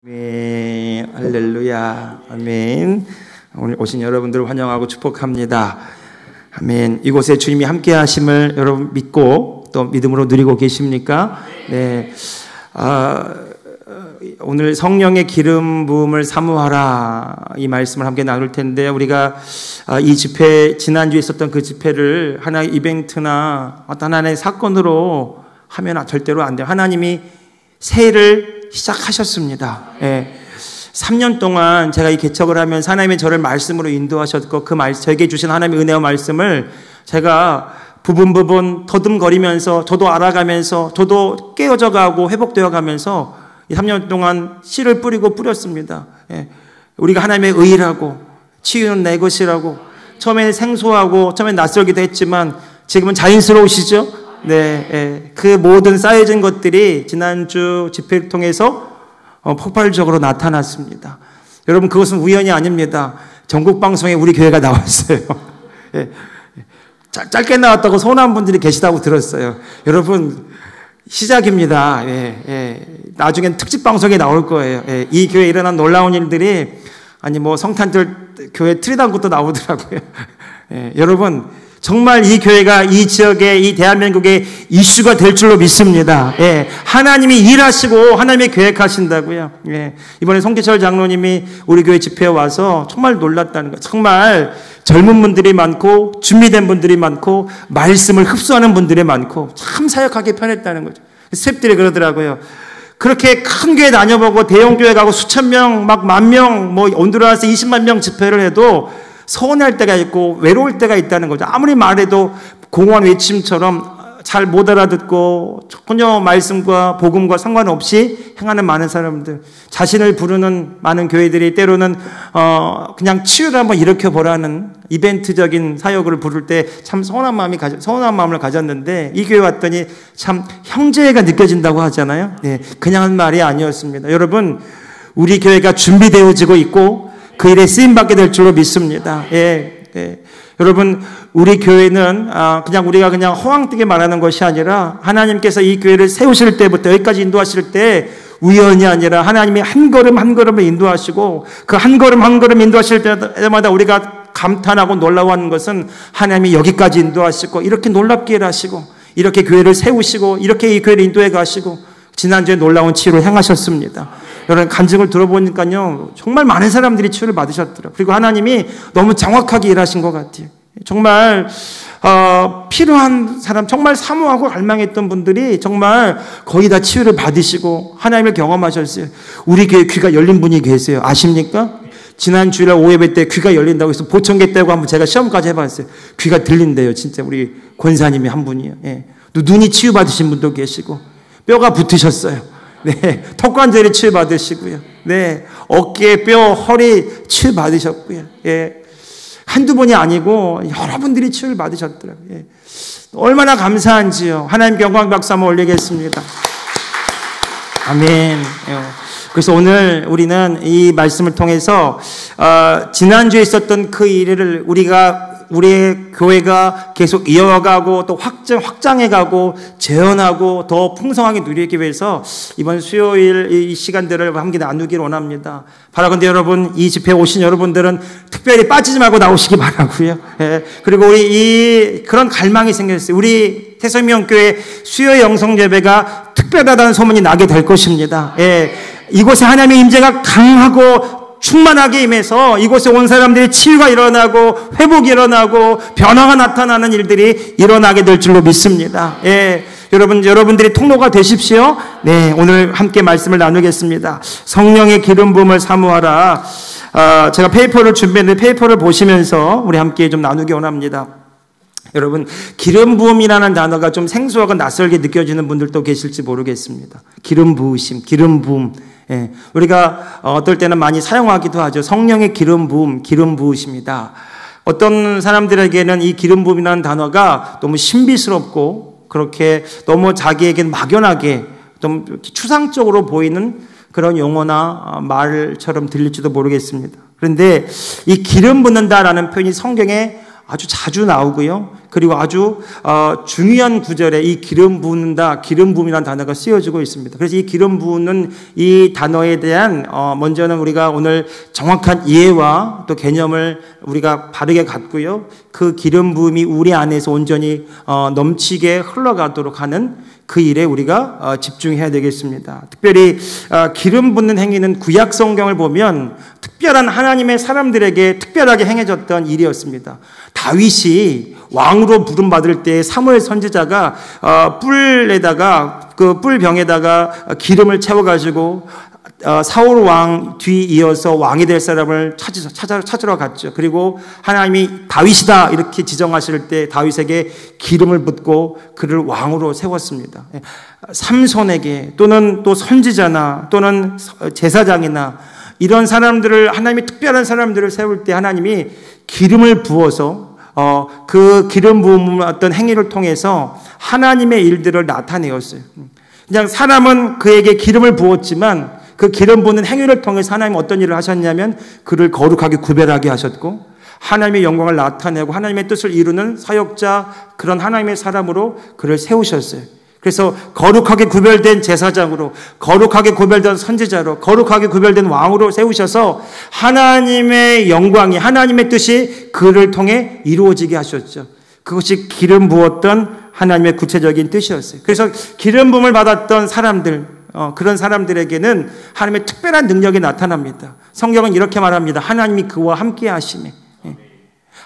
아멘. 할렐루야. 아멘. 오늘 오신 여러분들을 환영하고 축복합니다. 아멘. 이곳에 주님이 함께 하심을 여러분 믿고 또 믿음으로 누리고 계십니까? 네. 오늘 성령의 기름 부음을 사모하라, 이 말씀을 함께 나눌 텐데, 우리가 이 집회, 지난주에 있었던 그 집회를 하나의 이벤트나 어떤 하나의 사건으로 하면 절대로 안 돼요. 하나님이 새해를 시작하셨습니다. 예. 3년 동안 제가 이 개척을 하면서 하나님이 저를 말씀으로 인도하셨고, 저에게 주신 하나님의 은혜와 말씀을 제가 부분 더듬거리면서, 저도 알아가면서, 저도 깨어져 가고 회복되어 가면서 이 3년 동안 씨를 뿌렸습니다. 예. 우리가 하나님의 의라고, 치유는 내 것이라고, 처음에는 생소하고 처음엔 낯설기도 했지만 지금은 자연스러우시죠? 네, 예. 그 모든 쌓여진 것들이 지난주 집회를 통해서 폭발적으로 나타났습니다. 여러분, 그것은 우연이 아닙니다. 전국 방송에 우리 교회가 나왔어요. 예. 짧게 나왔다고 서운한 분들이 계시다고 들었어요. 여러분, 시작입니다. 예, 예. 나중엔 특집 방송에 나올 거예요. 예. 이 교회에 일어난 놀라운 일들이, 아니 뭐 성탄절 교회 트리단것도 나오더라고요. 예. 여러분, 정말 이 교회가 이 지역의, 이 대한민국의 이슈가 될 줄로 믿습니다. 예. 하나님이 일하시고 하나님이 계획하신다고요. 예. 이번에 송기철 장로님이 우리 교회 집회에 와서 정말 놀랐다는 거예요. 정말 젊은 분들이 많고 준비된 분들이 많고 말씀을 흡수하는 분들이 많고 참 사역하기 편했다는 거죠. 스태프들이 그러더라고요. 그렇게 큰 교회 다녀보고 대형 교회 가고 수천 명, 막 10,000명, 뭐 온두라스 20만 명 집회를 해도 서운할 때가 있고 외로울 때가 있다는 거죠. 아무리 말해도 공허한 외침처럼 잘 못 알아듣고 전혀 말씀과 복음과 상관없이 행하는 많은 사람들, 자신을 부르는 많은 교회들이 때로는 그냥 치유를 한번 일으켜보라는 이벤트적인 사역을 부를 때 참 서운한 마음을 가졌는데, 이 교회 왔더니 참 형제가 느껴진다고 하잖아요. 네, 그냥 한 말이 아니었습니다. 여러분, 우리 교회가 준비되어지고 있고 그 일에 쓰임받게 될 줄로 믿습니다. 예, 예. 여러분, 우리 교회는 우리가 그냥 허황되게 말하는 것이 아니라 하나님께서 이 교회를 세우실 때부터 여기까지 인도하실 때 우연이 아니라 하나님이 한 걸음 한 걸음을 인도하시고, 그 한 걸음 한 걸음 인도하실 때마다 우리가 감탄하고 놀라워하는 것은 하나님이 여기까지 인도하시고 이렇게 놀랍게 일하시고 이렇게 교회를 세우시고 이렇게 이 교회를 인도해 가시고 지난주에 놀라운 치유를 행하셨습니다. 여러분, 간증을 들어보니까요, 정말 많은 사람들이 치유를 받으셨더라고요. 그리고 하나님이 너무 정확하게 일하신 것 같아요. 정말 필요한 사람, 정말 사모하고 갈망했던 분들이 정말 거의 다 치유를 받으시고 하나님을 경험하셨어요. 우리 교회 귀가 열린 분이 계세요. 아십니까? 지난 주일날 오예배 때 귀가 열린다고 해서 보청기 떼고 한번 제가 시험까지 해봤어요. 귀가 들린대요. 진짜 우리 권사님이 한 분이요. 예. 눈이 치유받으신 분도 계시고 뼈가 붙으셨어요. 네, 턱관절이 치유받으시고요. 네, 어깨, 뼈, 허리 치유받으셨고요. 예, 한두 분이 아니고 여러분들이 치유를 받으셨더라고요. 예. 얼마나 감사한지요. 하나님 영광 박수 한번 올리겠습니다. 아멘. 예. 그래서 오늘 우리는 이 말씀을 통해서 지난주에 있었던 그 일을 우리의 교회가 계속 이어가고 또 확장해가고 재현하고 더 풍성하게 누리기 위해서 이번 수요일 이 시간들을 함께 나누기를 원합니다. 바라건대 여러분, 이 집회에 오신 여러분들은 특별히 빠지지 말고 나오시기 바라고요. 예. 그리고 그런 갈망이 생겼어요. 우리 태성명교회 수요 영성 예배가 특별하다는 소문이 나게 될 것입니다. 예. 이곳에 하나님의 임재가 강하고 충만하게 임해서 이곳에 온 사람들이 치유가 일어나고 회복이 일어나고 변화가 나타나는 일들이 일어나게 될 줄로 믿습니다. 예, 여러분들이 통로가 되십시오. 네, 오늘 함께 말씀을 나누겠습니다. 성령의 기름 부음을 사모하라. 제가 페이퍼를 준비했는데 페이퍼를 보시면서 우리 함께 좀 나누기 원합니다. 여러분, 기름 부음이라는 단어가 좀 생소하고 낯설게 느껴지는 분들도 계실지 모르겠습니다. 기름 부으심, 기름 부음. 예, 우리가 어떨 때는 많이 사용하기도 하죠. 성령의 기름 부음, 기름 부으심이다. 어떤 사람들에게는 이 기름 부음이라는 단어가 너무 신비스럽고 그렇게 너무 자기에겐 막연하게 좀 추상적으로 보이는 그런 용어나 말처럼 들릴지도 모르겠습니다. 그런데 이 기름 붓는다라는 표현이 성경에 아주 자주 나오고요. 그리고 아주 중요한 구절에 이 기름 붓는다, 기름 부음이라는 단어가 쓰여지고 있습니다. 그래서 이 기름 부는 이 단어에 대한 먼저는 우리가 오늘 정확한 이해와 또 개념을 우리가 바르게 갖고요. 그 기름 부음이 우리 안에서 온전히 넘치게 흘러가도록 하는 그 일에 우리가 집중해야 되겠습니다. 특별히 기름 붓는 행위는 구약 성경을 보면 특별한 하나님의 사람들에게 특별하게 행해졌던 일이었습니다. 다윗이 왕으로 부름받을 때 사무엘 선지자가 뿔에다가 그 뿔병에다가 기름을 채워가지고 사울 왕 뒤 이어서 왕이 될 사람을 찾으러 갔죠. 그리고 하나님이 다윗이다 이렇게 지정하실 때 다윗에게 기름을 붓고 그를 왕으로 세웠습니다. 삼손에게 또는 또 선지자나 또는 제사장이나 이런 사람들을 하나님이 특별한 사람들을 세울 때 하나님이 기름을 부어서 그 기름 부음 어떤 행위를 통해서 하나님의 일들을 나타내었어요. 그냥 사람은 그에게 기름을 부었지만 그 기름 부는 행위를 통해서 하나님 어떤 일을 하셨냐면 그를 거룩하게 구별하게 하셨고 하나님의 영광을 나타내고 하나님의 뜻을 이루는 사역자 그런 하나님의 사람으로 그를 세우셨어요. 그래서 거룩하게 구별된 제사장으로 거룩하게 구별된 선지자로 거룩하게 구별된 왕으로 세우셔서 하나님의 영광이 하나님의 뜻이 그를 통해 이루어지게 하셨죠. 그것이 기름 부었던 하나님의 구체적인 뜻이었어요. 그래서 기름 부음을 받았던 사람들 그런 사람들에게는 하나님의 특별한 능력이 나타납니다. 성경은 이렇게 말합니다. 하나님이 그와 함께 하시매.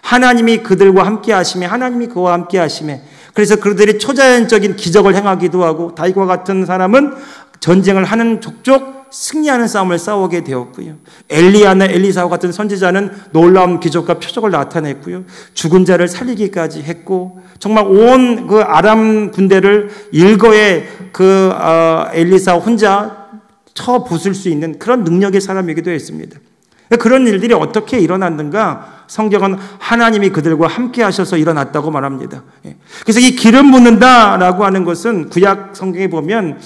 하나님이 그들과 함께 하시매. 하나님이 그와 함께 하시매. 그래서 그들이 초자연적인 기적을 행하기도 하고 다윗과 같은 사람은 전쟁을 하는 족족 승리하는 싸움을 싸우게 되었고요. 엘리야나 엘리사와 같은 선지자는 놀라운 기적과 표적을 나타냈고요. 죽은 자를 살리기까지 했고 정말 온 그 아람 군대를 일거에 그 엘리사 혼자 쳐 부술 수 있는 그런 능력의 사람이기도 했습니다. 그런 일들이 어떻게 일어났는가? 성경은 하나님이 그들과 함께 하셔서 일어났다고 말합니다. 그래서 이 기름 붓는다라고 하는 것은 구약 성경에 보면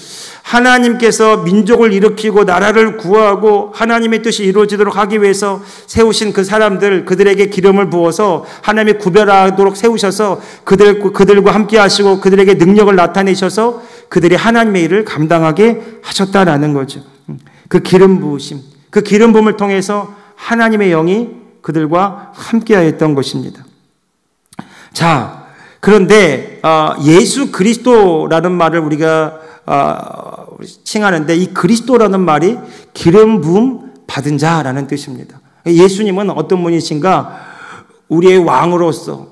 하나님께서 민족을 일으키고 나라를 구하고 하나님의 뜻이 이루어지도록 하기 위해서 세우신 그 사람들, 그들에게 기름을 부어서 하나님이 구별하도록 세우셔서 그들과 함께 하시고 그들에게 능력을 나타내셔서 그들이 하나님의 일을 감당하게 하셨다라는 거죠. 그 기름 부으심, 그 기름 부음을 통해서 하나님의 영이 그들과 함께하였던 것입니다. 자, 그런데 예수 그리스도라는 말을 우리가 칭하는데 이 그리스도라는 말이 기름 부음 받은 자라는 뜻입니다. 예수님은 어떤 분이신가? 우리의 왕으로서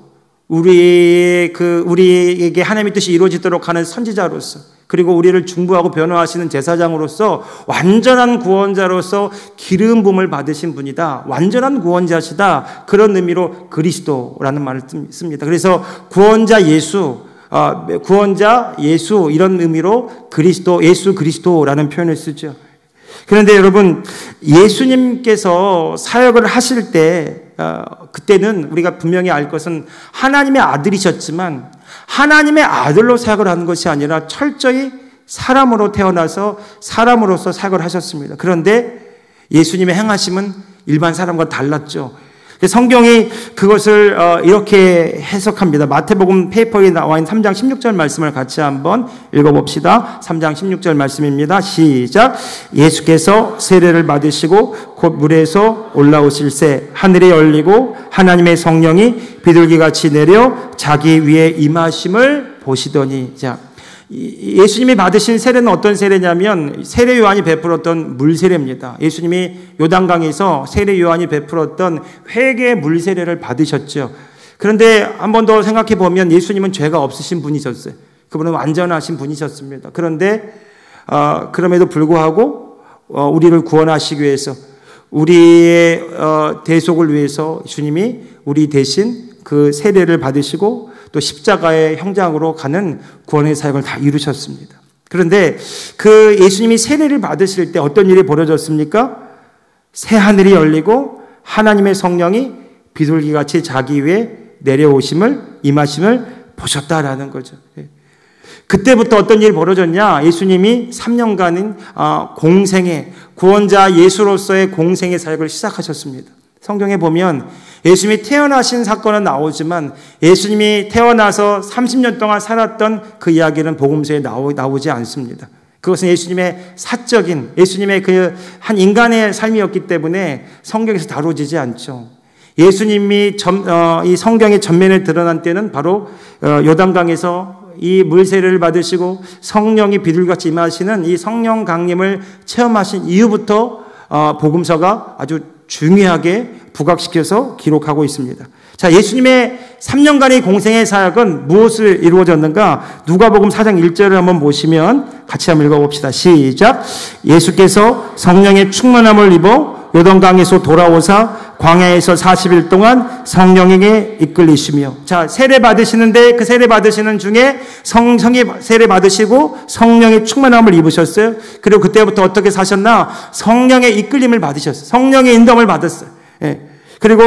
우리에게 하나님의 뜻이 이루어지도록 하는 선지자로서 그리고 우리를 중보하고 변호하시는 제사장으로서 완전한 구원자로서 기름 부음을 받으신 분이다. 완전한 구원자시다. 그런 의미로 그리스도라는 말을 씁니다. 그래서 구원자 예수 이런 의미로 그리스도, 예수 그리스도라는 표현을 쓰죠. 그런데 여러분, 예수님께서 사역을 하실 때 그때는 우리가 분명히 알 것은 하나님의 아들이셨지만 하나님의 아들로 사역을 하는 것이 아니라 철저히 사람으로 태어나서 사람으로서 사역을 하셨습니다. 그런데 예수님의 행하심은 일반 사람과 달랐죠. 성경이 그것을 이렇게 해석합니다. 마태복음 페이퍼에 나와 있는 3장 16절 말씀을 같이 한번 읽어봅시다. 3장 16절 말씀입니다. 시작. 예수께서 세례를 받으시고 곧 물에서 올라오실새 하늘이 열리고 하나님의 성령이 비둘기같이 내려 자기 위에 임하심을 보시더니. 자, 예수님이 받으신 세례는 어떤 세례냐면 세례 요한이 베풀었던 물 세례입니다. 예수님이 요단강에서 세례 요한이 베풀었던 회개의 물 세례를 받으셨죠. 그런데 한 번 더 생각해 보면 예수님은 죄가 없으신 분이셨어요. 그분은 완전하신 분이셨습니다. 그런데 그럼에도 불구하고 우리를 구원하시기 위해서 우리의 대속을 위해서 주님이 우리 대신 그 세례를 받으시고 또 십자가의 형장으로 가는 구원의 사역을 다 이루셨습니다. 그런데 그 예수님이 세례를 받으실 때 어떤 일이 벌어졌습니까? 새 하늘이 열리고 하나님의 성령이 비둘기같이 자기 위에 내려오심을 임하심을 보셨다라는 거죠. 그때부터 어떤 일이 벌어졌냐? 예수님이 3년간은 공생의 구원자 예수로서의 공생의 사역을 시작하셨습니다. 성경에 보면 예수님이 태어나신 사건은 나오지만 예수님이 태어나서 30년 동안 살았던 그 이야기는 복음서에 나오지 않습니다. 그것은 예수님의 사적인, 예수님의 그 한 인간의 삶이었기 때문에 성경에서 다루어지지 않죠. 예수님이 이 성경의 전면에 드러난 때는 바로 요단강에서 이 물세례를 받으시고 성령이 비둘기같이 임하시는 이 성령 강림을 체험하신 이후부터 복음서가 아주 중요하게 부각시켜서 기록하고 있습니다. 자, 예수님의 3년간의 공생의 사역은 무엇을 이루어졌는가? 누가복음 4장 1절을 한번 보시면 같이 한번 읽어봅시다. 시작. 예수께서 성령의 충만함을 입어 요단강에서 돌아오사 광야에서 40일 동안 성령에게 이끌리시며. 자, 세례 받으시는데 그 세례 받으시는 중에 성령이 세례 받으시고 성령의 충만함을 입으셨어요. 그리고 그때부터 어떻게 사셨나? 성령의 이끌림을 받으셨어요. 성령의 인도함을 받았어요. 예. 그리고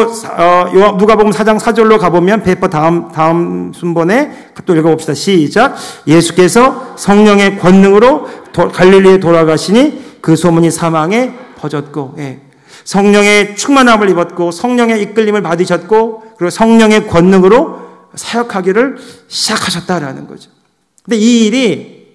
누가복음 4장 4절로 가보면 베퍼 다음 순번에 또 읽어봅시다. 시작. 예수께서 성령의 권능으로 갈릴리에 돌아가시니 그 소문이 사방에 퍼졌고, 예. 성령의 충만함을 입었고 성령의 이끌림을 받으셨고 그리고 성령의 권능으로 사역하기를 시작하셨다라는 거죠. 근데 이 일이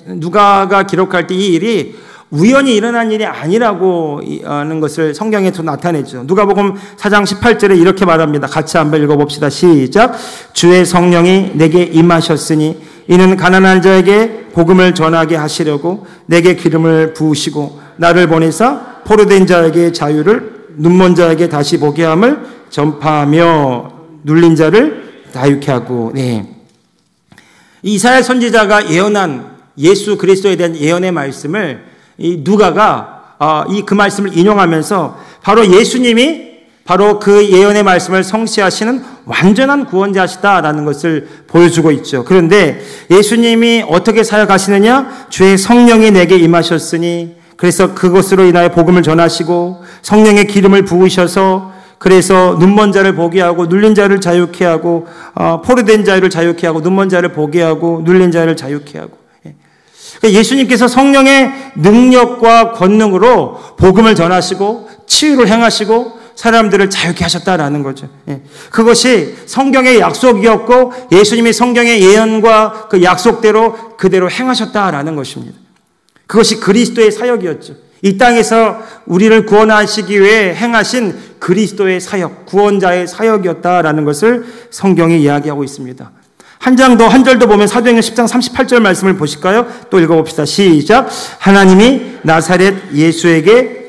누가가 기록할 때 이 일이 우연히 일어난 일이 아니라고 하는 것을 성경에 또 나타내죠. 누가복음 4장 18절에 이렇게 말합니다. 같이 한번 읽어봅시다. 시작. 주의 성령이 내게 임하셨으니 이는 가난한 자에게 복음을 전하게 하시려고 내게 기름을 부으시고 나를 보내사 포로된 자에게 자유를 눈먼 자에게 다시 보게 함을 전파하며 눌린 자를 자유케 하고. 네. 이사야 선지자가 예언한 예수 그리스도에 대한 예언의 말씀을 이 누가가 그 말씀을 인용하면서 바로 예수님이 바로 그 예언의 말씀을 성취하시는 완전한 구원자시다라는 것을 보여주고 있죠. 그런데 예수님이 어떻게 사역하시느냐? 주의 성령이 내게 임하셨으니 그래서 그것으로 인하여 복음을 전하시고 성령의 기름을 부으셔서 그래서 눈먼 자를 보게 하고 눌린 자를 자유케 하고 포로된 자를 자유케 하고 눈먼 자를 보게 하고 눌린 자를 자유케 하고. 예수님께서 성령의 능력과 권능으로 복음을 전하시고 치유를 행하시고 사람들을 자유케 하셨다라는 거죠. 그것이 성경의 약속이었고 예수님이 성경의 예언과 그 약속대로 그대로 행하셨다라는 것입니다. 그것이 그리스도의 사역이었죠. 이 땅에서 우리를 구원하시기 위해 행하신 그리스도의 사역, 구원자의 사역이었다라는 것을 성경이 이야기하고 있습니다. 한 절 더 보면 사도행전 10장 38절 말씀을 보실까요? 또 읽어봅시다. 시작. 하나님이 나사렛 예수에게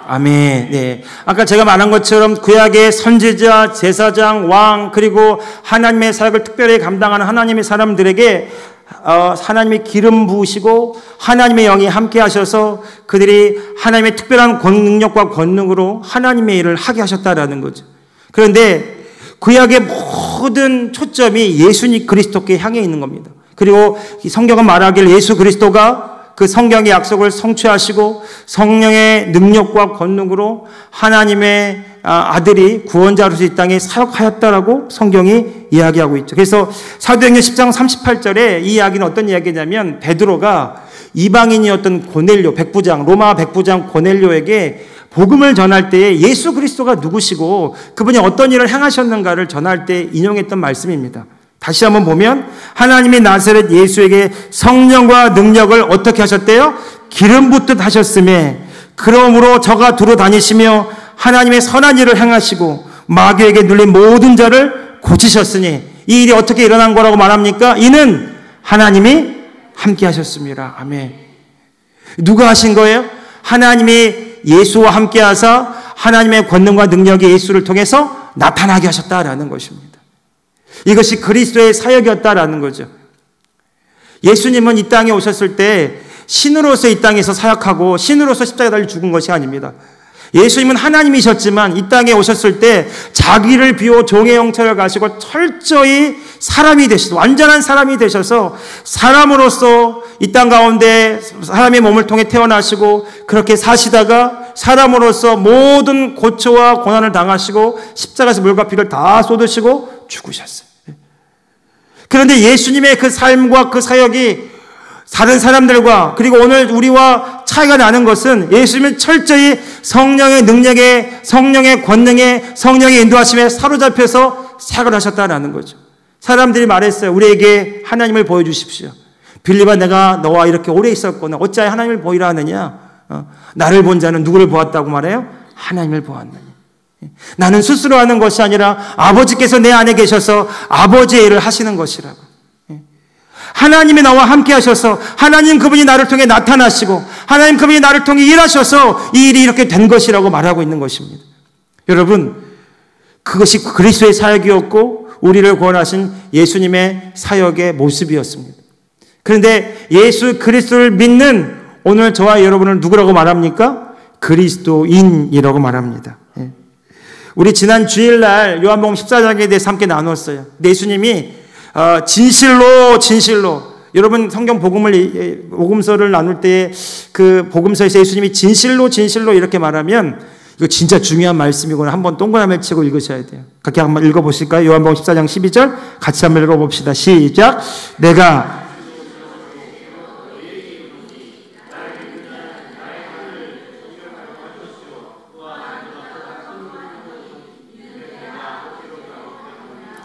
아멘. 네. 아까 제가 말한 것처럼 구약의 선지자, 제사장, 왕, 그리고 하나님의 사역을 특별히 감당하는 하나님의 사람들에게 하나님의 기름 부으시고 하나님의 영이 함께 하셔서 그들이 하나님의 특별한 능력과 권능으로 하나님의 일을 하게 하셨다라는 거죠. 그런데 구약의 모든 초점이 예수님 그리스도께 향해 있는 겁니다. 그리고 성경은 말하길 예수 그리스도가 그 성경의 약속을 성취하시고 성령의 능력과 권능으로 하나님의 아들이 구원자로서 이 땅에 사역하였다라고 성경이 이야기하고 있죠. 그래서 사도행전 10장 38절에 이 이야기는 어떤 이야기냐면 베드로가 이방인이었던 고넬료 백부장, 로마 백부장 고넬료에게 복음을 전할 때에 예수 그리스도가 누구시고 그분이 어떤 일을 행하셨는가를 전할 때 인용했던 말씀입니다. 다시 한번 보면 하나님이 나사렛 예수에게 성령과 능력을 어떻게 하셨대요? 기름 붓듯 하셨음에 그러므로 저가 두루 다니시며 하나님의 선한 일을 행하시고 마귀에게 눌린 모든 자를 고치셨으니 이 일이 어떻게 일어난 거라고 말합니까? 이는 하나님이 함께 하셨습니다. 아멘. 누가 하신 거예요? 하나님이 예수와 함께 하사 하나님의 권능과 능력이 예수를 통해서 나타나게 하셨다라는 것입니다. 이것이 그리스도의 사역이었다라는 거죠. 예수님은 이 땅에 오셨을 때 신으로서 이 땅에서 사역하고 신으로서 십자가에 달려 죽은 것이 아닙니다. 예수님은 하나님이셨지만 이 땅에 오셨을 때 자기를 비워 종의 형체를 가지고 철저히 사람이 되셔서 완전한 사람이 되셔서 사람으로서 이 땅 가운데 사람의 몸을 통해 태어나시고 그렇게 사시다가 사람으로서 모든 고초와 고난을 당하시고 십자가에서 물과 피를 다 쏟으시고 죽으셨어요. 그런데 예수님의 그 삶과 그 사역이 다른 사람들과 그리고 오늘 우리와 차이가 나는 것은 예수님은 철저히 성령의 능력에, 성령의 권능에, 성령의 인도하심에 사로잡혀서 사역을 하셨다는 거죠. 사람들이 말했어요. 우리에게 하나님을 보여주십시오. 빌립아, 내가 너와 이렇게 오래 있었거나 어찌하여 하나님을 보이라 하느냐? 나를 본 자는 누구를 보았다고 말해요? 하나님을 보았느니. 나는 스스로 하는 것이 아니라 아버지께서 내 안에 계셔서 아버지의 일을 하시는 것이라고. 하나님이 나와 함께 하셔서 하나님 그분이 나를 통해 나타나시고 하나님 그분이 나를 통해 일하셔서 이 일이 이렇게 된 것이라고 말하고 있는 것입니다. 여러분, 그것이 그리스도의 사역이었고 우리를 구원하신 예수님의 사역의 모습이었습니다. 그런데 예수 그리스도를 믿는 오늘 저와 여러분을 누구라고 말합니까? 그리스도인이라고 말합니다. 우리 지난 주일날 요한복음 14장에 대해서 함께 나눴어요. 예수님이 진실로 여러분 성경 복음서를 나눌 때 그 복음서에서 예수님이 진실로 이렇게 말하면 이거 진짜 중요한 말씀이거나 한번 동그라미 치고 읽으셔야 돼요. 각각 한번 읽어보실까요? 요한복음 14장 12절 같이 한번 읽어봅시다. 시작. 내가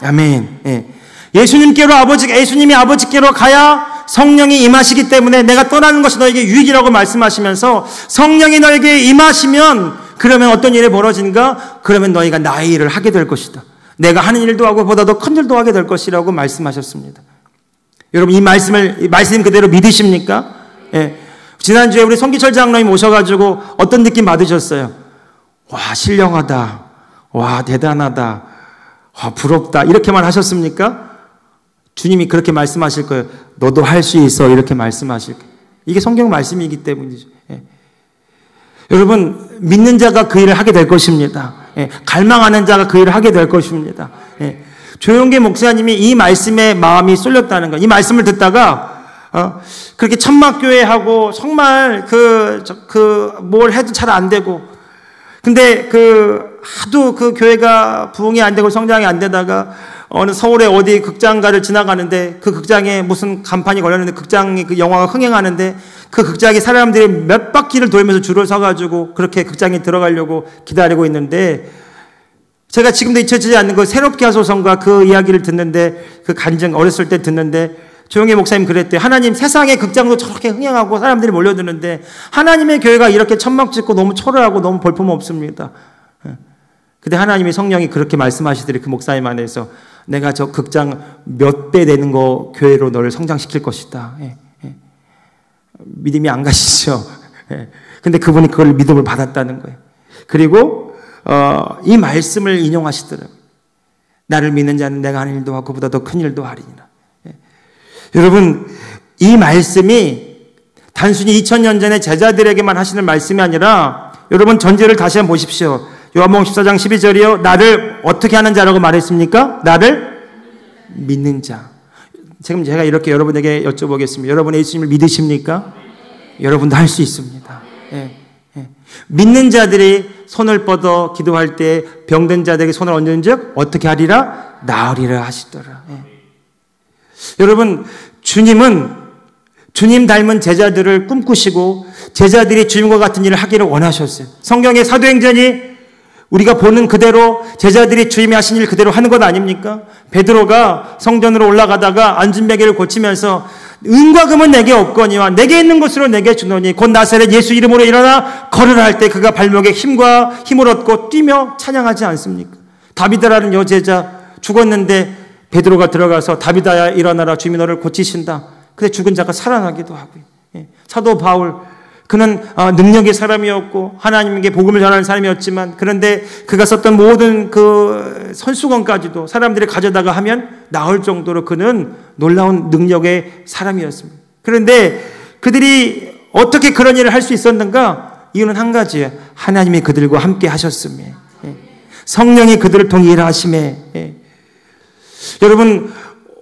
아멘. 예. 예수님이 아버지께로 가야 성령이 임하시기 때문에 내가 떠나는 것이 너에게 유익이라고 말씀하시면서 성령이 너에게 임하시면 그러면 어떤 일이 벌어진가? 그러면 너희가 나의 일을 하게 될 것이다. 내가 하는 일도 하고 보다 더 큰 일도 하게 될 것이라고 말씀하셨습니다. 여러분 이 말씀 그대로 믿으십니까? 예. 지난주에 우리 송기철 장로님 오셔가지고 어떤 느낌 받으셨어요? 와, 신령하다. 와, 대단하다. 와, 부럽다. 이렇게만 하셨습니까? 주님이 그렇게 말씀하실 거예요. 너도 할 수 있어. 이렇게 말씀하실 거예요. 이게 성경 말씀이기 때문이죠. 예. 여러분, 믿는 자가 그 일을 하게 될 것입니다. 예. 갈망하는 자가 그 일을 하게 될 것입니다. 예. 조용계 목사님이 이 말씀에 마음이 쏠렸다는 거예요. 이 말씀을 듣다가 그렇게 천막교회하고 정말 뭘 해도 잘 안 되고 근데 하도 그 교회가 부흥이 안 되고 성장이 안 되다가 어느 서울의 어디 극장가를 지나가는데 그 극장에 무슨 간판이 걸렸는데 극장이 그 영화가 흥행하는데 그 극장에 사람들이 몇 바퀴를 돌면서 줄을 서가지고 그렇게 극장에 들어가려고 기다리고 있는데 제가 지금도 잊혀지지 않는 그 새롭게 하소서인가 그 이야기를 듣는데 그 간증 어렸을 때 듣는데 조용계 목사님 그랬대요. 하나님 세상의 극장도 저렇게 흥행하고 사람들이 몰려드는데 하나님의 교회가 이렇게 천막 짓고 너무 초라하고 너무 볼품없습니다. 근데 하나님의 성령이 그렇게 말씀하시더니 그 목사님 안에서 내가 저 극장 몇 배 되는 거 교회로 너를 성장시킬 것이다. 믿음이 안 가시죠. 근데 그분이 그걸 믿음을 받았다는 거예요. 그리고 이 말씀을 인용하시더라고요. 나를 믿는 자는 내가 하는 일도 하고 그보다 더 큰 일도 하리니라. 여러분 이 말씀이 단순히 2000년 전에 제자들에게만 하시는 말씀이 아니라 여러분 전제를 다시 한번 보십시오. 요한복음 14장 12절이요. 나를 어떻게 하는 자라고 말했습니까? 나를 믿는 자. 지금 제가 이렇게 여러분에게 여쭤보겠습니다. 여러분 예수님을 믿으십니까? 여러분도 할 수 있습니다. 예, 예. 믿는 자들이 손을 뻗어 기도할 때 병든 자들에게 손을 얹은 즉 어떻게 하리라? 나으리라 하시더라. 예. 여러분 주님은 주님 닮은 제자들을 꿈꾸시고 제자들이 주님과 같은 일을 하기를 원하셨어요. 성경의 사도행전이 우리가 보는 그대로 제자들이 주님이 하신 일 그대로 하는 것 아닙니까? 베드로가 성전으로 올라가다가 앉은베개를 고치면서 은과 금은 내게 없거니와 내게 있는 것으로 내게 주노니 곧 나사렛 예수 이름으로 일어나 걸으라 할 때 그가 발목에 힘을 얻고 뛰며 찬양하지 않습니까? 다비다라는 여제자 죽었는데 베드로가 들어가서 다비다야 일어나라 주님이 너를 고치신다. 근데 죽은 자가 살아나기도 하고요. 사도 바울 그는 능력의 사람이었고 하나님께 복음을 전하는 사람이었지만 그런데 그가 썼던 모든 그 선수건까지도 사람들이 가져다가 하면 나을 정도로 그는 놀라운 능력의 사람이었습니다. 그런데 그들이 어떻게 그런 일을 할 수 있었는가? 이유는 한 가지예요. 하나님이 그들과 함께 하셨음에 성령이 그들을 통해 일하심에 여러분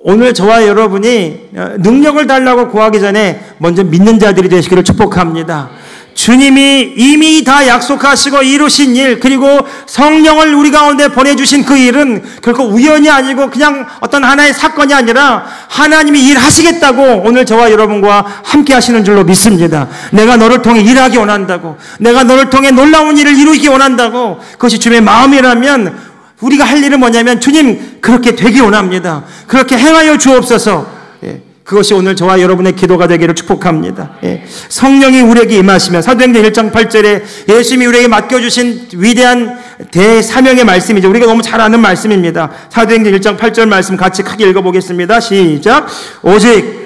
오늘 저와 여러분이 능력을 달라고 구하기 전에 먼저 믿는 자들이 되시기를 축복합니다. 주님이 이미 다 약속하시고 이루신 일, 그리고 성령을 우리 가운데 보내주신 그 일은 결코 우연이 아니고 그냥 어떤 하나의 사건이 아니라 하나님이 일하시겠다고 오늘 저와 여러분과 함께 하시는 줄로 믿습니다. 내가 너를 통해 일하기 원한다고, 내가 너를 통해 놀라운 일을 이루기 원한다고, 그것이 주님의 마음이라면 우리가 할 일은 뭐냐면, 주님 그렇게 되기 원합니다. 그렇게 행하여 주옵소서. 그것이 오늘 저와 여러분의 기도가 되기를 축복합니다. 성령이 우리에게 임하시면, 사도행전 1장 8절에 예수님이 우리에게 맡겨주신 위대한 대사명의 말씀이죠. 우리가 너무 잘 아는 말씀입니다. 사도행전 1장 8절 말씀 같이 크게 읽어보겠습니다. 시작. 오직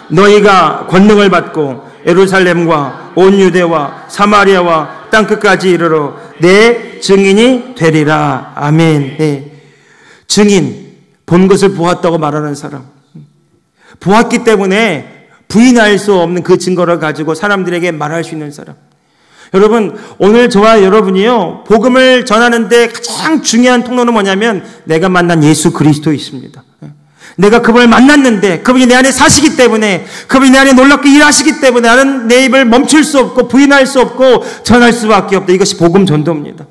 너희가 권능을 받고 예루살렘과 온 유대와 사마리아와 땅끝까지 이르러 내 증인이 되리라. 아멘. 증인, 본 것을 보았다고 말하는 사람, 보았기 때문에 부인할 수 없는 그 증거를 가지고 사람들에게 말할 수 있는 사람. 여러분, 오늘 저와 여러분이요, 복음을 전하는데 가장 중요한 통로는 뭐냐면 내가 만난 예수 그리스도이십니다. 내가 그분을 만났는데 그분이 내 안에 사시기 때문에, 그분이 내 안에 놀랍게 일하시기 때문에 나는 내 입을 멈출 수 없고 부인할 수 없고 전할 수밖에 없다. 이것이 복음 전도입니다.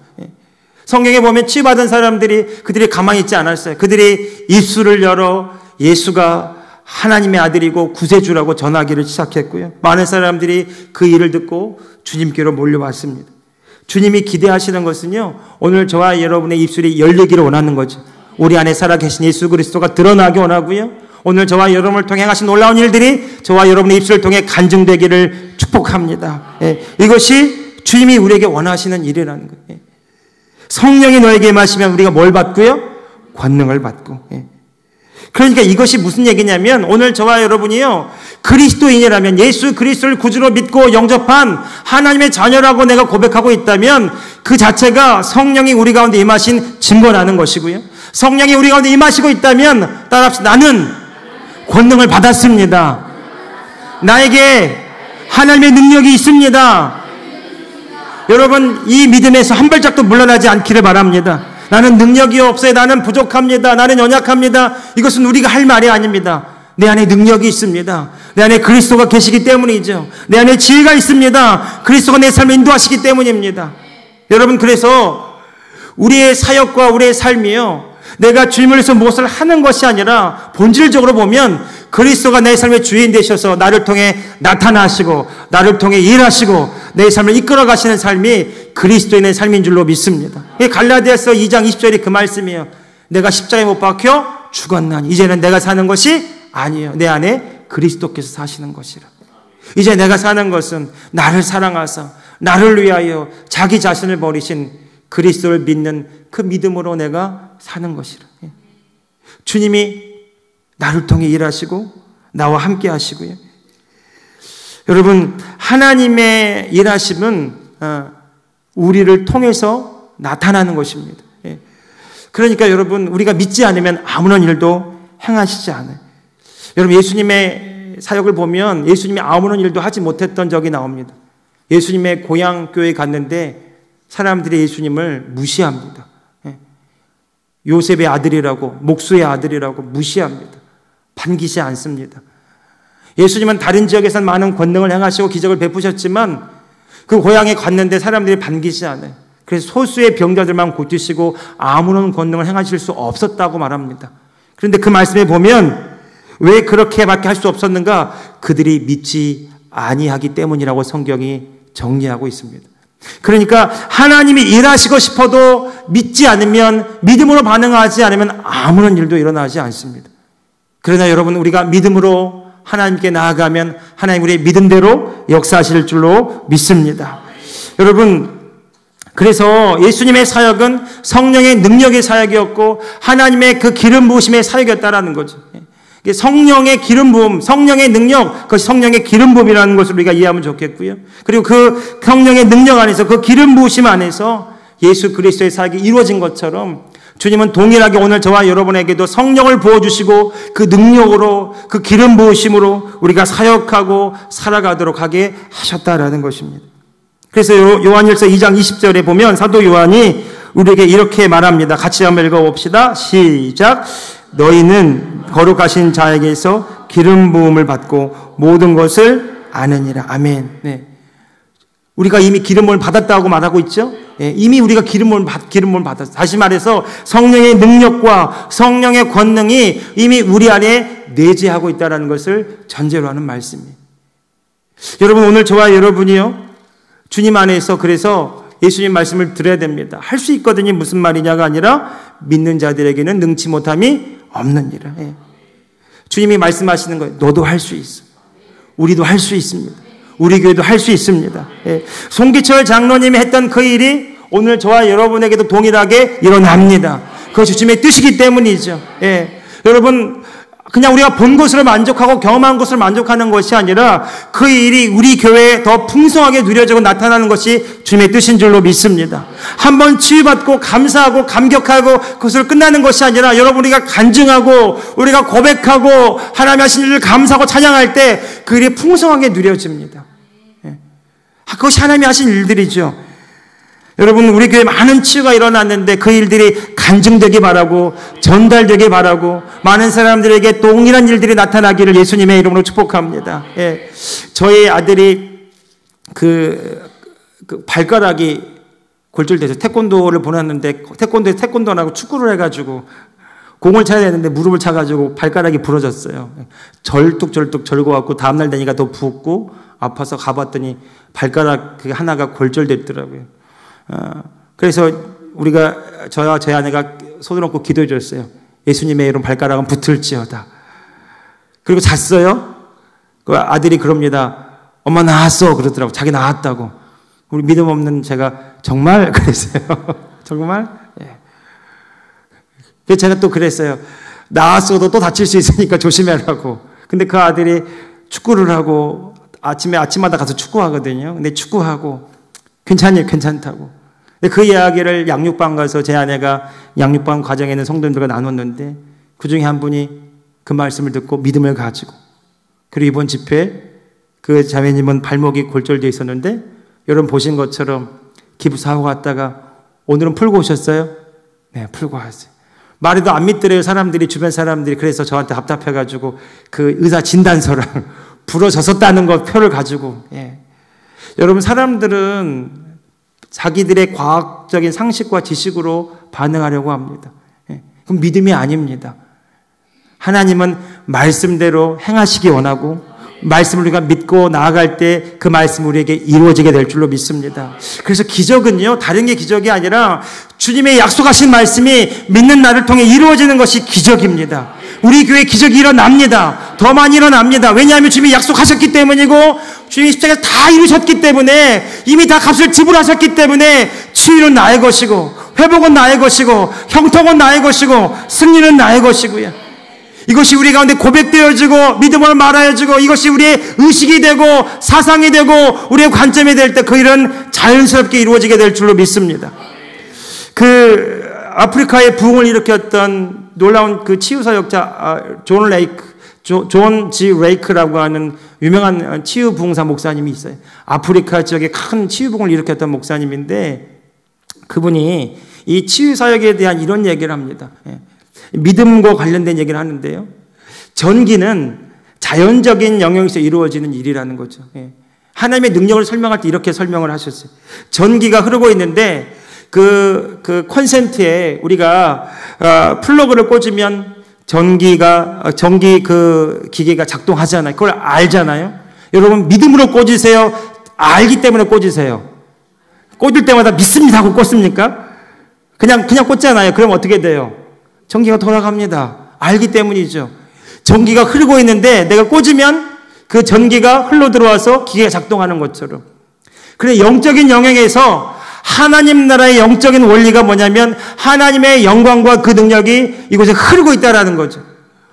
성경에 보면 치유받은 사람들이, 그들이 가만히 있지 않았어요. 그들이 입술을 열어 예수가 하나님의 아들이고 구세주라고 전하기를 시작했고요. 많은 사람들이 그 일을 듣고 주님께로 몰려왔습니다. 주님이 기대하시는 것은요, 오늘 저와 여러분의 입술이 열리기를 원하는 거죠. 우리 안에 살아계신 예수 그리스도가 드러나기 원하고요, 오늘 저와 여러분을 통해 하신 놀라운 일들이 저와 여러분의 입술을 통해 간증되기를 축복합니다. 이것이 주님이 우리에게 원하시는 일이라는 거예요. 성령이 너에게 임하시면 우리가 뭘 받고요? 권능을 받고. 그러니까 이것이 무슨 얘기냐면, 오늘 저와 여러분이요, 그리스도인이라면, 예수 그리스도를 구주로 믿고 영접한 하나님의 자녀라고 내가 고백하고 있다면 그 자체가 성령이 우리 가운데 임하신 증거라는 것이고요, 성령이 우리 가운데 임하시고 있다면 따라합시다. 나는 권능을 받았습니다. 나에게 하나님의 능력이 있습니다. 여러분, 이 믿음에서 한 발짝도 물러나지 않기를 바랍니다. 나는 능력이 없어요. 나는 부족합니다. 나는 연약합니다. 이것은 우리가 할 말이 아닙니다. 내 안에 능력이 있습니다. 내 안에 그리스도가 계시기 때문이죠. 내 안에 지혜가 있습니다. 그리스도가 내 삶을 인도하시기 때문입니다. 여러분, 그래서 우리의 사역과 우리의 삶이요, 내가 주님을 위해서 무엇을 하는 것이 아니라 본질적으로 보면 그리스도가 내 삶의 주인 되셔서 나를 통해 나타나시고 나를 통해 일하시고 내 삶을 이끌어 가시는 삶이 그리스도인의 삶인 줄로 믿습니다. 갈라디아서 2장 20절이 그 말씀이에요. 내가 십자가에 못 박혀 죽었나니 이제는 내가 사는 것이 아니에요. 내 안에 그리스도께서 사시는 것이라. 이제 내가 사는 것은 나를 사랑하사 나를 위하여 자기 자신을 버리신 그리스도를 믿는 그 믿음으로 내가 사는 것이라. 주님이 나를 통해 일하시고 나와 함께 하시고요. 여러분, 하나님의 일하심은 우리를 통해서 나타나는 것입니다. 그러니까 여러분, 우리가 믿지 않으면 아무런 일도 행하시지 않아요. 여러분, 예수님의 사역을 보면 예수님이 아무런 일도 하지 못했던 적이 나옵니다. 예수님의 고향 교회에 갔는데 사람들이 예수님을 무시합니다. 요셉의 아들이라고, 목수의 아들이라고 무시합니다. 반기지 않습니다. 예수님은 다른 지역에선 많은 권능을 행하시고 기적을 베푸셨지만 그 고향에 갔는데 사람들이 반기지 않아요. 그래서 소수의 병자들만 고치시고 아무런 권능을 행하실 수 없었다고 말합니다. 그런데 그 말씀에 보면 왜 그렇게밖에 할 수 없었는가? 그들이 믿지 아니하기 때문이라고 성경이 정리하고 있습니다. 그러니까 하나님이 일하시고 싶어도 믿지 않으면, 믿음으로 반응하지 않으면 아무런 일도 일어나지 않습니다. 그러나 여러분, 우리가 믿음으로 하나님께 나아가면 하나님 우리의 믿음대로 역사하실 줄로 믿습니다. 여러분, 그래서 예수님의 사역은 성령의 능력의 사역이었고 하나님의 그 기름 부으심의 사역이었다라는 거죠. 성령의 기름 부음, 성령의 능력, 그것이 성령의 기름 부음이라는 것을 우리가 이해하면 좋겠고요. 그리고 그 성령의 능력 안에서, 그 기름 부으심 안에서 예수 그리스도의 사역이 이루어진 것처럼 주님은 동일하게 오늘 저와 여러분에게도 성령을 부어주시고 그 능력으로, 그 기름 부으심으로 우리가 사역하고 살아가도록 하게 하셨다라는 것입니다. 그래서 요한일서 2장 20절에 보면 사도 요한이 우리에게 이렇게 말합니다. 같이 한번 읽어봅시다. 시작. 너희는 거룩하신 자에게서 기름 부음을 받고 모든 것을 아느니라. 아멘. 네. 우리가 이미 기름을 받았다고 말하고 있죠. 예, 이미 우리가 기름을 받았어요. 다시 말해서 성령의 능력과 성령의 권능이 이미 우리 안에 내재하고 있다는 것을 전제로 하는 말씀이에요. 여러분, 오늘 저와 여러분이요, 주님 안에서 그래서 예수님 말씀을 들어야 됩니다. 할 수 있거든요. 무슨 말이냐가 아니라 믿는 자들에게는 능치 못함이 없느니라. 예. 주님이 말씀하시는 거예요. 너도 할 수 있어. 우리도 할 수 있습니다. 우리 교회도 할 수 있습니다. 예. 송기철 장로님이 했던 그 일이 오늘 저와 여러분에게도 동일하게 일어납니다. 그것이 주님의 뜻이기 때문이죠. 예. 여러분, 그냥 우리가 본 것으로 만족하고 경험한 것으로 만족하는 것이 아니라 그 일이 우리 교회에 더 풍성하게 누려지고 나타나는 것이 주님의 뜻인 줄로 믿습니다. 한번 치유받고 감사하고 감격하고 그것을 끝나는 것이 아니라 여러분, 우리가 간증하고 우리가 고백하고 하나님 하신 일을 감사하고 찬양할 때 그 일이 풍성하게 누려집니다. 예. 그것이 하나님이 하신 일들이죠. 여러분, 우리 교회에 많은 치유가 일어났는데 그 일들이 간증되기 바라고 전달되기 바라고 많은 사람들에게 동일한 일들이 나타나기를 예수님의 이름으로 축복합니다. 예. 저희 아들이 그 발가락이 골절돼서 태권도를 보냈는데 태권도하고 축구를 해가지고 공을 차야 되는데 무릎을 차가지고 발가락이 부러졌어요. 절뚝절뚝 절고갖고 다음날 되니까 더 붓고 아파서 가봤더니 발가락 그 하나가 골절됐더라고요. 그래서 저와 제 아내가 손을 얹고 기도해 줬어요. 예수님의 이름 발가락은 붙을지어다. 그리고 잤어요. 그 아들이 그럽니다. 엄마 나았어. 그러더라고. 자기 나았다고. 우리 믿음 없는 제가 정말 그랬어요. 정말? 예. 그래서 제가 또 그랬어요. 나았어도 또 다칠 수 있으니까 조심해라고. 근데 그 아들이 축구를 하고 아침마다 가서 축구하거든요. 근데 축구하고 괜찮다고. 그 이야기를 양육방 가서 제 아내가 양육방 과정에 있는 성도님들과 나눴는데 그 중에 한 분이 그 말씀을 듣고 믿음을 가지고, 그리고 이번 집회 그 자매님은 발목이 골절되어 있었는데 여러분 보신 것처럼 기부사하고 갔다가 오늘은 풀고 오셨어요? 네, 풀고 왔어요. 말해도 안 믿더래요. 사람들이, 주변 사람들이. 그래서 저한테 답답해가지고 그 의사 진단서랑 부러졌었다는 거 표를 가지고. 예. 여러분, 사람들은 자기들의 과학적인 상식과 지식으로 반응하려고 합니다. 예. 그럼 믿음이 아닙니다. 하나님은 말씀대로 행하시기 원하고 말씀을 우리가 믿고 나아갈 때 그 말씀이 우리에게 이루어지게 될 줄로 믿습니다. 그래서 기적은요, 다른 게 기적이 아니라 주님의 약속하신 말씀이 믿는 나를 통해 이루어지는 것이 기적입니다. 우리 교회에 기적이 일어납니다. 더 많이 일어납니다. 왜냐하면 주님이 약속하셨기 때문이고 주님이 십자가에서 다 이루셨기 때문에, 이미 다 값을 지불하셨기 때문에 치유는 나의 것이고 회복은 나의 것이고 형통은 나의 것이고 승리는 나의 것이고요. 이것이 우리 가운데 고백되어지고 믿음으로 말하여지고 이것이 우리의 의식이 되고 사상이 되고 우리의 관점이 될 때 그 일은 자연스럽게 이루어지게 될 줄로 믿습니다. 그 아프리카의 부흥을 일으켰던 놀라운 그 치유사역자 존 G. 레이크라고 하는 유명한 치유 부흥사 목사님이 있어요. 아프리카 지역에 큰 치유 부흥을 일으켰던 목사님인데 그분이 이 치유사역에 대한 이런 얘기를 합니다. 믿음과 관련된 얘기를 하는데요. 전기는 자연적인 영역에서 이루어지는 일이라는 거죠. 하나님의 능력을 설명할 때 이렇게 설명을 하셨어요. 전기가 흐르고 있는데 그 콘센트에 우리가 플러그를 꽂으면 전기 그 기계가 작동하잖아요. 그걸 알잖아요. 여러분, 믿음으로 꽂으세요? 알기 때문에 꽂으세요? 꽂을 때마다 믿습니다 하고 꽂습니까? 그냥 꽂잖아요. 그럼 어떻게 돼요? 전기가 돌아갑니다. 알기 때문이죠. 전기가 흐르고 있는데 내가 꽂으면 그 전기가 흘러 들어와서 기계가 작동하는 것처럼. 그래, 영적인 영역에서 하나님 나라의 영적인 원리가 뭐냐면 하나님의 영광과 그 능력이 이곳에 흐르고 있다는 거죠.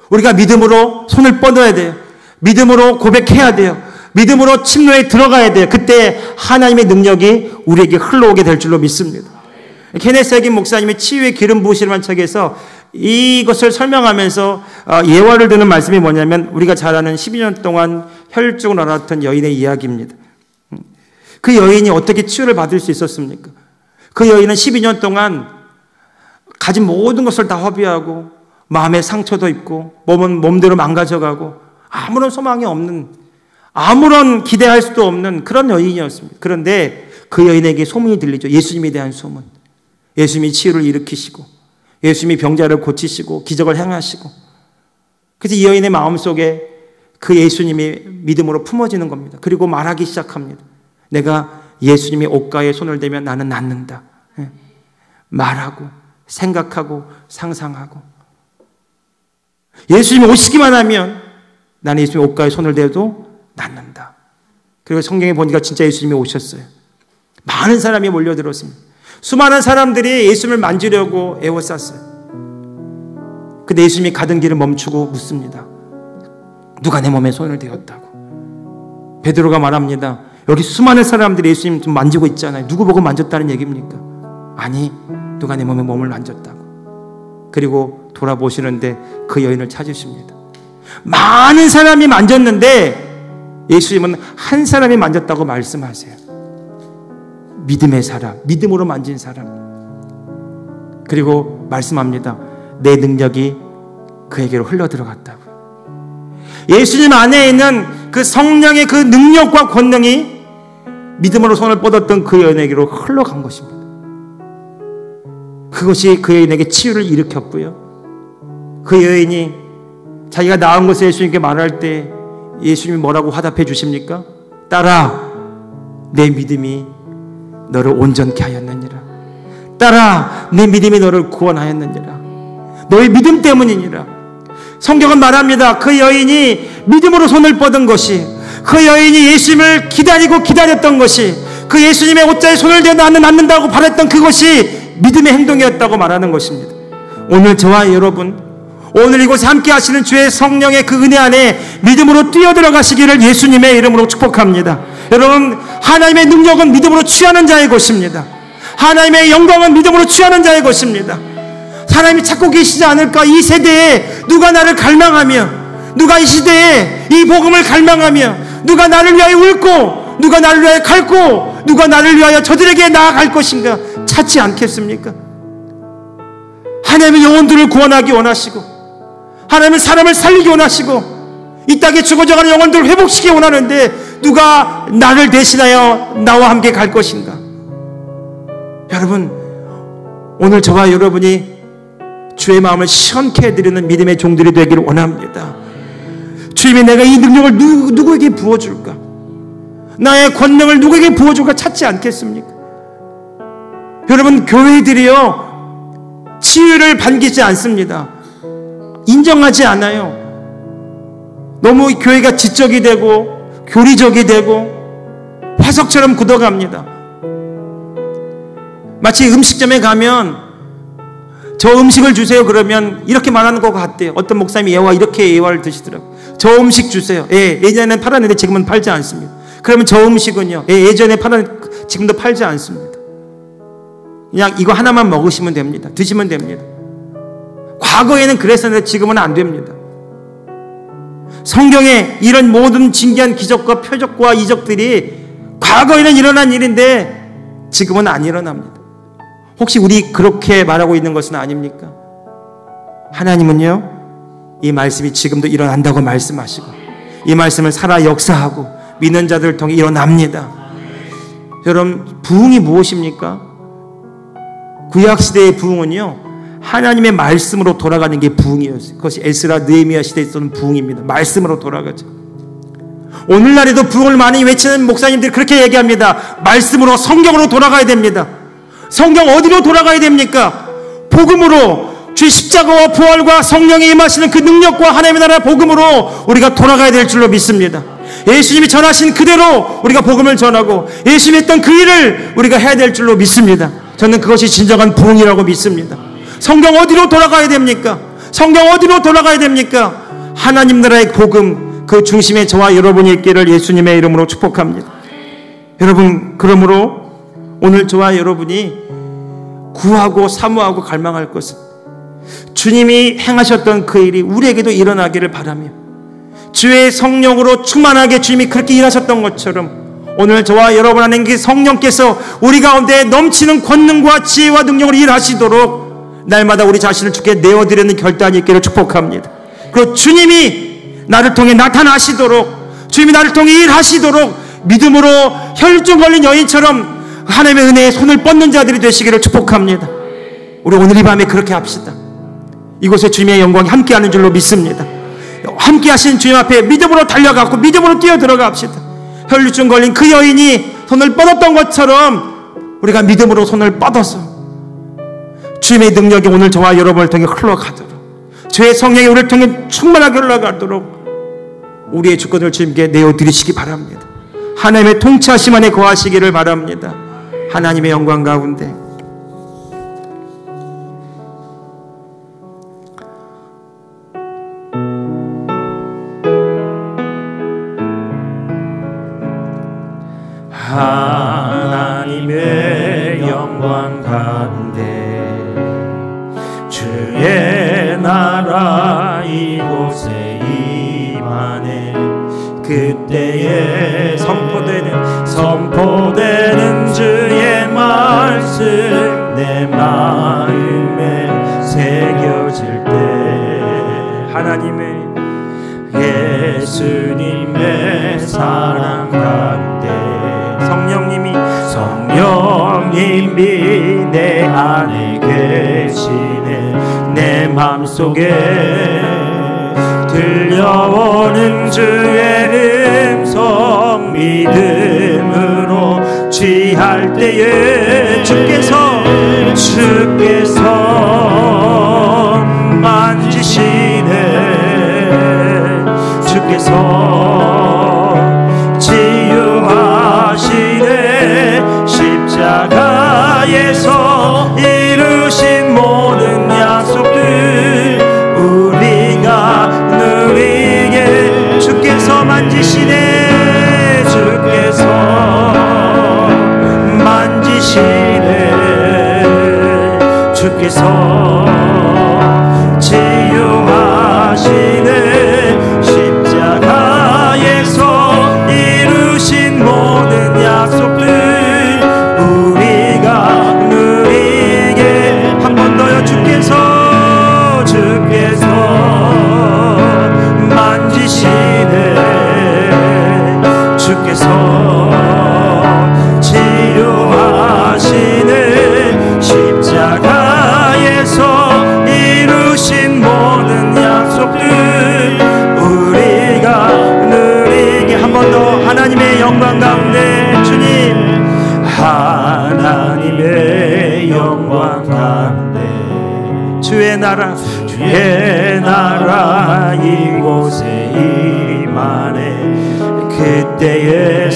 우리가 믿음으로 손을 뻗어야 돼요. 믿음으로 고백해야 돼요. 믿음으로 침노에 들어가야 돼요. 그때 하나님의 능력이 우리에게 흘러오게 될 줄로 믿습니다. 케네스 해긴 목사님의 치유의 기름 부으시는 책에서 이것을 설명하면서 예화를 드는 말씀이 뭐냐면 우리가 잘 아는 12년 동안 혈증을 앓았던 여인의 이야기입니다. 그 여인이 어떻게 치유를 받을 수 있었습니까? 그 여인은 12년 동안 가진 모든 것을 다 허비하고 마음의 상처도 입고 몸은 몸대로 망가져가고 아무런 소망이 없는, 아무런 기대할 수도 없는 그런 여인이었습니다. 그런데 그 여인에게 소문이 들리죠. 예수님에 대한 소문. 예수님이 치유를 일으키시고 예수님이 병자를 고치시고 기적을 행하시고, 그래서 이 여인의 마음속에 그 예수님이 믿음으로 품어지는 겁니다. 그리고 말하기 시작합니다. 내가 예수님의 옷가에 손을 대면 나는 낫는다. 말하고 생각하고 상상하고, 예수님이 오시기만 하면 나는 예수님의 옷가에 손을 대도 낫는다. 그리고 성경에 보니까 진짜 예수님이 오셨어요. 많은 사람이 몰려들었습니다. 수많은 사람들이 예수님을 만지려고 애워쌌어요. 근데 예수님이 가던 길을 멈추고 묻습니다. 누가 내 몸에 손을 대었다고? 베드로가 말합니다. 여기 수많은 사람들이 예수님 좀 만지고 있잖아요. 누구 보고 만졌다는 얘기입니까? 아니, 누가 내 몸을 만졌다고. 그리고 돌아보시는데 그 여인을 찾으십니다. 많은 사람이 만졌는데 예수님은 한 사람이 만졌다고 말씀하세요. 믿음의 사람, 믿음으로 만진 사람. 그리고 말씀합니다. 내 능력이 그에게로 흘러들어갔다고. 예수님 안에 있는 그 성령의 그 능력과 권능이 믿음으로 손을 뻗었던 그 여인에게로 흘러간 것입니다. 그것이 그 여인에게 치유를 일으켰고요. 그 여인이 자기가 나은 것을 예수님께 말할 때 예수님이 뭐라고 화답해 주십니까? 딸아, 내 믿음이 너를 온전케 하였느니라. 딸아, 내 믿음이 너를 구원하였느니라. 너의 믿음 때문이니라. 성경은 말합니다. 그 여인이 믿음으로 손을 뻗은 것이, 그 여인이 예수님을 기다렸던 것이, 그 예수님의 옷자에 손을 대어 나는 낫는다고 바랬던 그것이 믿음의 행동이었다고 말하는 것입니다. 오늘 저와 여러분, 오늘 이곳에 함께 하시는 주의 성령의 그 은혜 안에 믿음으로 뛰어들어가시기를 예수님의 이름으로 축복합니다. 여러분, 하나님의 능력은 믿음으로 취하는 자의 것입니다. 하나님의 영광은 믿음으로 취하는 자의 것입니다. 하나님이 찾고 계시지 않을까? 이 세대에 누가 나를 갈망하며, 누가 이 시대에 이 복음을 갈망하며, 누가 나를 위하여 울고, 누가 나를 위하여 갈고, 누가 나를 위하여 저들에게 나아갈 것인가? 찾지 않겠습니까? 하나님의 영혼들을 구원하기 원하시고, 하나님은 사람을 살리기 원하시고, 이 땅에 죽어져가는 영혼들을 회복시키기 원하는데 누가 나를 대신하여 나와 함께 갈 것인가? 여러분, 오늘 저와 여러분이 주의 마음을 시원케 해드리는 믿음의 종들이 되기를 원합니다. 주님이 내가 이 능력을 누구에게 부어줄까? 나의 권능을 누구에게 부어줄까? 찾지 않겠습니까? 여러분, 교회들이요, 치유를 반기지 않습니다. 인정하지 않아요. 너무 교회가 지적이 되고 교리적이 되고 화석처럼 굳어갑니다. 마치 음식점에 가면 저 음식을 주세요 그러면 이렇게 말하는 것 같대요. 어떤 목사님이 이렇게 예화를 드시더라고요. 저 음식 주세요. 예전에는 팔았는데 지금은 팔지 않습니다. 그러면 저 음식은요, 예전에 팔았는데 지금도 팔지 않습니다. 그냥 이거 하나만 먹으시면 됩니다. 드시면 됩니다. 과거에는 그랬었는데 지금은 안 됩니다. 성경에 이런 모든 진기한 기적과 표적과 이적들이 과거에는 일어난 일인데 지금은 안 일어납니다. 혹시 우리 그렇게 말하고 있는 것은 아닙니까? 하나님은요, 이 말씀이 지금도 일어난다고 말씀하시고 이 말씀을 살아 역사하고 믿는 자들을 통해 일어납니다. 여러분, 부흥이 무엇입니까? 구약시대의 부흥은요, 하나님의 말씀으로 돌아가는 게 부흥이었어요. 그것이 에스라 느헤미야 시대에 있었던 부흥입니다. 말씀으로 돌아가죠. 오늘날에도 부흥을 많이 외치는 목사님들이 그렇게 얘기합니다. 말씀으로, 성경으로 돌아가야 됩니다. 성경 어디로 돌아가야 됩니까? 복음으로, 주의 십자가와 부활과 성령이 임하시는 그 능력과 하나님의 나라 복음으로 우리가 돌아가야 될 줄로 믿습니다. 예수님이 전하신 그대로 우리가 복음을 전하고 예수님이 했던 그 일을 우리가 해야 될 줄로 믿습니다. 저는 그것이 진정한 부흥이라고 믿습니다. 성경 어디로 돌아가야 됩니까? 성경 어디로 돌아가야 됩니까? 하나님 나라의 복음, 그 중심에 저와 여러분이 있기를 예수님의 이름으로 축복합니다. 여러분, 그러므로 오늘 저와 여러분이 구하고 사모하고 갈망할 것은 주님이 행하셨던 그 일이 우리에게도 일어나기를 바라며, 주의 성령으로 충만하게 주님이 그렇게 일하셨던 것처럼 오늘 저와 여러분 안에 그 성령께서 우리 가운데 넘치는 권능과 지혜와 능력으로 일하시도록 날마다 우리 자신을 주께 내어드리는 결단이 있기를 축복합니다. 그리고 주님이 나를 통해 나타나시도록, 주님이 나를 통해 일하시도록 믿음으로 혈루증 걸린 여인처럼 하나님의 은혜에 손을 뻗는 자들이 되시기를 축복합니다. 우리 오늘 이 밤에 그렇게 합시다. 이곳에 주님의 영광이 함께하는 줄로 믿습니다. 함께 하신 주님 앞에 믿음으로 달려가고 믿음으로 뛰어들어가 합시다. 혈루증 걸린 그 여인이 손을 뻗었던 것처럼 우리가 믿음으로 손을 뻗어서 주님의 능력이 오늘 저와 여러분을 통해 흘러가도록, 주의 성령이 우리를 통해 충만하게 흘러가도록 우리의 주권을 주님께 내어드리시기 바랍니다. 하나님의 통치하심 안에 거하시기를 바랍니다. 하나님의 영광 가운데 하나님의 영광 가운데 주의 나라 이곳에 임하네. 그때에 선포되는 주의 말씀 내 마음에 새겨질 때 하나님의 예수님의 사랑 가운데 성령님이 내 안에 계시네. 내 맘속에 들려오는 주의 음성 믿음으로 취할 때에 주께서 만지시네. 주께서 치유하시네. 십자가에서 이루신 모든 약속들 우리가 누리게 주께서 만지시네. 주께서 만지시네. 주께서 치유하시네. 십자가에서 이루신 모든 약속들 우리가 누리게. 한 번 더요. 주께서 만지시네. 주께서 치유하시네. 십자가에서 이루신 모든 약속들 우리가 누리게. 한 번 더. 하나님의 영광 가운데 주님, 하나님의 영광 가운데 주의 나라 이곳에 임하네. 그때에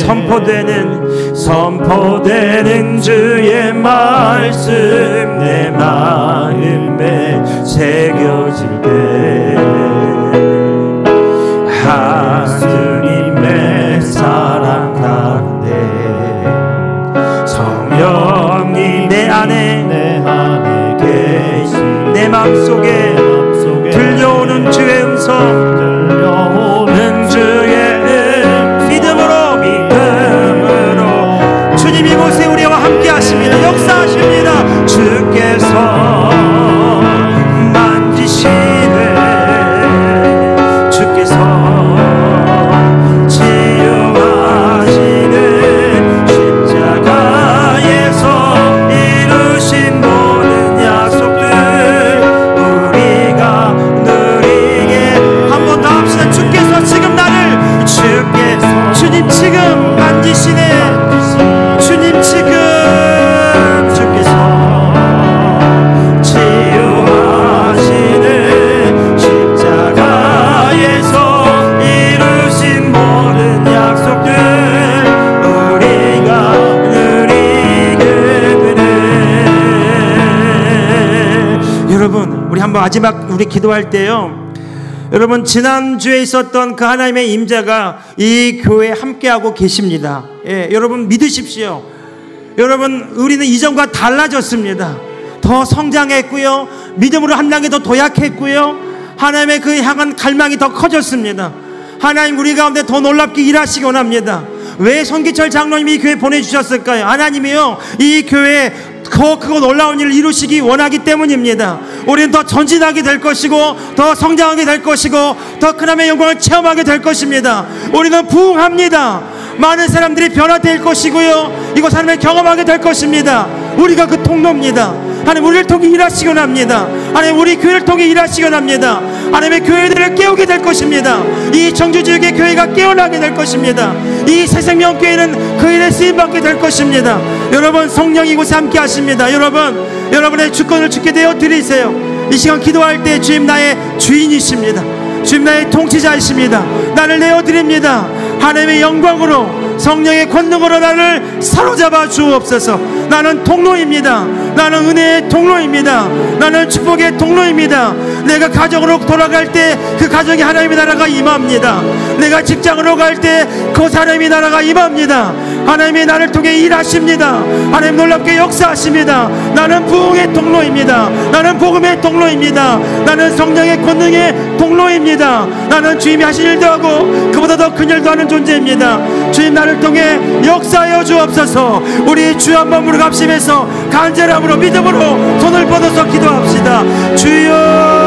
선포되는 주의 말씀 내 마음에 새겨질 때 하나님의 사랑 가운데 성령이 내 안에 계신 내 맘속에 들려오는 주의 음성 믿음으로 주님 이곳에 우리와 함께 하십니다. 역사하십니다. 주께서 만지시네. 주께서 치유하시네. 십자가에서 이루신 모든 약속들 우리가 누리게. 한 번 더 합시다. 주께서 지금 나를 주님 지금 만지시네. 주님 지금 주께서 치유하시네. 십자가에서 이루신 모든 약속들 우리가 누리게 되네. 여러분, 우리 한번 마지막 우리 기도할 때요, 여러분 지난주에 있었던 그 하나님의 임재가 이 교회에 함께하고 계십니다. 예, 여러분 믿으십시오. 여러분 우리는 이전과 달라졌습니다. 더 성장했고요, 믿음으로 한 단계 더 도약했고요, 하나님의 그 향한 갈망이 더 커졌습니다. 하나님 우리 가운데 더 놀랍게 일하시기 원합니다. 왜 손기철 장로님이 이 교회 보내주셨을까요? 하나님이요 이 교회에 크고 놀라운 일을 이루시기 원하기 때문입니다. 우리는 더 전진하게 될 것이고 더 성장하게 될 것이고 더 큰 하나님의 영광을 체험하게 될 것입니다. 우리는 부흥합니다. 많은 사람들이 변화될 것이고요, 이곳 하나님을 경험하게 될 것입니다. 우리가 그 통로입니다. 하나님, 우리를 통해 일하시곤 합니다. 하나님, 우리 교회를 통해 일하시곤 합니다. 하나님의 교회들을 깨우게 될 것입니다. 이 청주지역의 교회가 깨어나게 될 것입니다. 이 새생명교회는 그 일에 쓰임받게 될 것입니다. 여러분, 성령이 이곳에 함께 하십니다. 여러분의 주권을 주께 되어 드리세요. 이 시간 기도할 때 주님 나의 주인이십니다. 주님 나의 통치자이십니다. 나를 내어드립니다. 하나님의 영광으로 성령의 권능으로 나를 사로잡아 주옵소서. 나는 통로입니다. 나는 은혜의 통로입니다. 나는 축복의 통로입니다. 내가 가정으로 돌아갈 때 그 가정에 하나님의 나라가 임합니다. 내가 직장으로 갈 때 그 하나님의 나라가 임합니다. 하나님이 나를 통해 일하십니다. 하나님 놀랍게 역사하십니다. 나는 부흥의 통로입니다. 나는 복음의 통로입니다. 나는 성령의 권능의 통로입니다. 나는 주님이 하신 일도 하고 그보다 더 큰 일도 하는 존재입니다. 주님, 나를 통해 역사하여 주옵소서. 우리 주 한 번 부르 합심해서 간절함으로 믿음으로 손을 뻗어서 기도합시다. 주여,